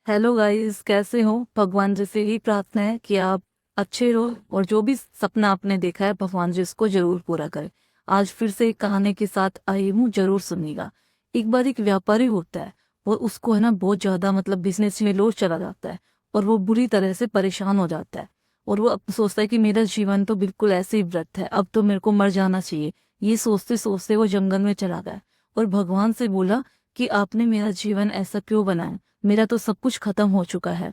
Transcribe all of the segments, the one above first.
Hello guys, कैसे हो? भगवान जी से ही प्रार्थना है कि आप अच्छे रहो और जो भी सपना आपने देखा है भगवान जी उसको जरूर पूरा करें। आज फिर से एक कहानी के साथ आई हूँ, जरूर सुनिएगा। एक बार एक व्यापारी होता है और उसको है ना बहुत ज्यादा मतलब बिजनेस में लॉस चला जाता है और वो बुरी तरह से परेशान हो जाता है। और वो अब सोचता है कि मेरा जीवन तो बिल्कुल ऐसे ही व्यर्थ है, अब तो मेरे को मर जाना चाहिए। ये सोचते सोचते वो जंगल में चला गया और भगवान से बोला कि आपने मेरा जीवन ऐसा क्यों बनाया, मेरा तो सब कुछ खत्म हो चुका है।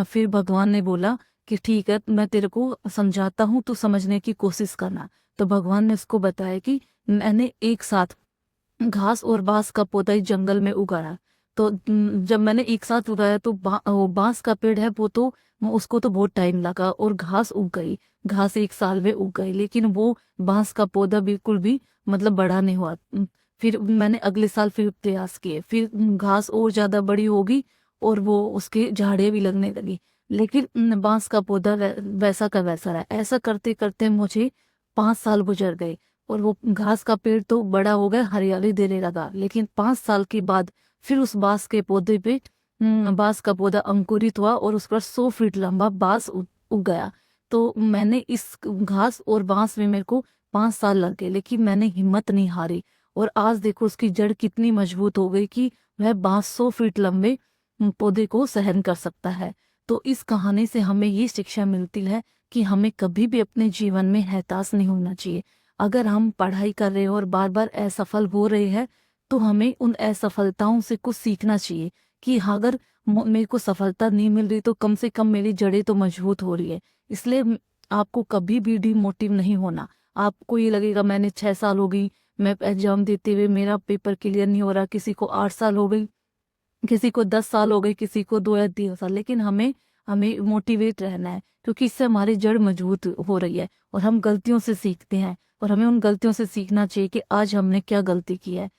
फिर भगवान ने बोला कि ठीक है, मैं तेरे को समझाता हूँ, तू समझने की कोशिश करना। तो भगवान ने उसको बताया कि मैंने एक साथ घास और बांस का पौधा इस जंगल में उगाया। तो जब मैंने एक साथ उगाया तो वो बांस का पेड़ है, वो तो उसको तो बहुत टाइम लगा और घास उग गई। घास एक साल में उग गई, लेकिन वो बांस का पौधा बिल्कुल भी मतलब बड़ा नहीं हुआ। फिर मैंने अगले साल फिर प्रयास किए, फिर घास और ज्यादा बड़ी होगी और वो उसके झाड़ियाँ भी लगने लगी। लेकिन बांस का पौधा वैसा का वैसा रहा। ऐसा करते करते मुझे 5 साल गुजर गए और वो घास का पेड़ तो बड़ा हो गया, हरियाली देने लगा। लेकिन 5 साल के बाद फिर उस बांस के पौधे पे बांस का पौधा अंकुरित हुआ और उस पर 100 फीट लंबा बांस उग गया। तो मैंने इस घास और बांस में मेरे को 5 साल लग गए, लेकिन मैंने हिम्मत नहीं हारी। और आज देखो उसकी जड़ कितनी मजबूत हो गई कि वह बांस 100 फीट लंबे पौधे को सहन कर सकता है। तो इस कहानी से हमें ये शिक्षा मिलती है कि हमें कभी भी अपने जीवन में हताश नहीं होना चाहिए। अगर हम पढ़ाई कर रहे हैं और बार बार असफल हो रहे हैं, तो हमें उन असफलताओं से कुछ सीखना चाहिए कि हाँ, अगर मेरे को सफलता नहीं मिल रही तो कम से कम मेरी जड़ें तो मजबूत हो रही है। इसलिए आपको कभी भी डिमोटिव नहीं होना। आपको ये लगेगा मैंने 6 साल हो गई मैं एग्जाम देते हुए, मेरा पेपर क्लियर नहीं हो रहा। किसी को 8 साल हो गई, किसी को 10 साल हो गए, किसी को 2 या 3 साल। लेकिन हमें हमें मोटिवेट रहना है, क्योंकि इससे हमारी जड़ मजबूत हो रही है और हम गलतियों से सीखते हैं। और हमें उन गलतियों से सीखना चाहिए कि आज हमने क्या गलती की है।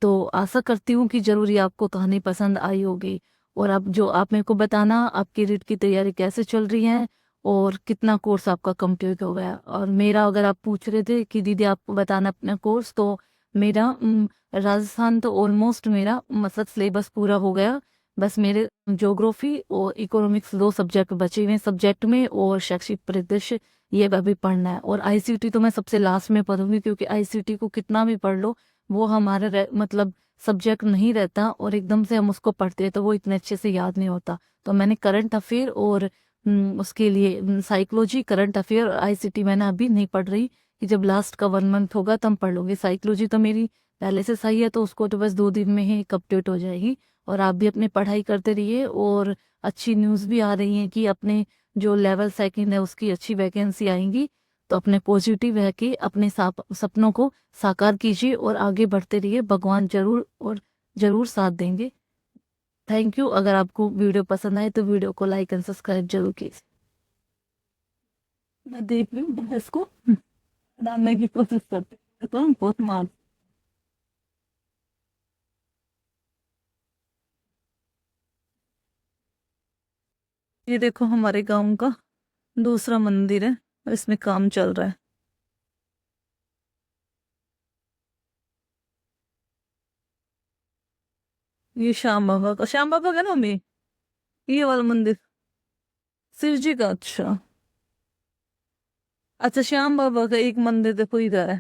तो आशा करती हूँ कि जरूर ये आपको कहानी पसंद आई होगी। और अब जो आप मेरे को बताना आपकी रीट की तैयारी कैसे चल रही है और कितना कोर्स आपका कंप्लीट हो गया। और मेरा, अगर आप पूछ रहे थे कि दीदी आपको बताना अपना कोर्स, तो मेरा राजस्थान तो ऑलमोस्ट मेरा मतलब सिलेबस पूरा हो गया। बस मेरे ज्योग्राफी और इकोनॉमिक्स 2 सब्जेक्ट बचे हुए हैं सब्जेक्ट में, और शैक्षिक परिदृश्य ये अभी पढ़ना है। और आईसीटी तो मैं सबसे लास्ट में पढ़ूंगी, क्योंकि आईसीटी को कितना भी पढ़ लो वो हमारा मतलब सब्जेक्ट नहीं रहता, और एकदम से हम उसको पढ़ते हैं तो वो इतने अच्छे से याद नहीं होता। तो मैंने करंट अफेयर और उसके लिए साइकोलॉजी, करंट अफेयर और आईसीटी मैंने अभी नहीं पढ़ रही, कि जब लास्ट का 1 मंथ होगा तब पढ़ लूंगी। साइकोलॉजी तो मेरी पहले से सही है, तो उसको तो बस 2 दिन में ही कंप्लीट हो जाएगी। और आप भी अपनी पढ़ाई करते रहिए। और अच्छी न्यूज़ भी आ रही है कि अपने जो लेवल सेकंड है उसकी अच्छी वैकेंसी आएंगी। तो अपने पॉजिटिव है कि अपने सपनों को साकार कीजिए और आगे बढ़ते रहिए। भगवान जरूर और जरूर साथ देंगे। Thank you. अगर आपको वीडियो पसंद आए तो वीडियो को लाइक एंड सब्सक्राइब जरूर कीजिए। मैं देख रही हूँ भैंस को डालने की कोशिश करते हैं, तो हम बहुत मार। ये देखो हमारे गांव का दूसरा मंदिर है और इसमें काम चल रहा है। ये श्याम बाबा का ना हमें, ये वाला मंदिर शिव जी का। अच्छा, अच्छा, श्याम बाबा का एक मंदिर देखो इधर है।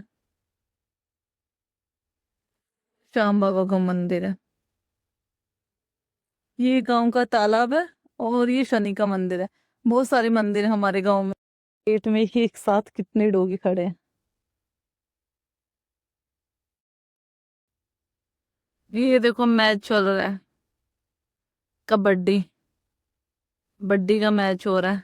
श्याम बाबा का मंदिर है। ये गांव का तालाब है और ये शनि का मंदिर है। बहुत सारे मंदिर है हमारे गांव में। पेट में ही एक साथ कितने डोगी खड़े हैं। ये देखो मैच चल रहा है, कबड्डी, कबड्डी का मैच हो रहा है।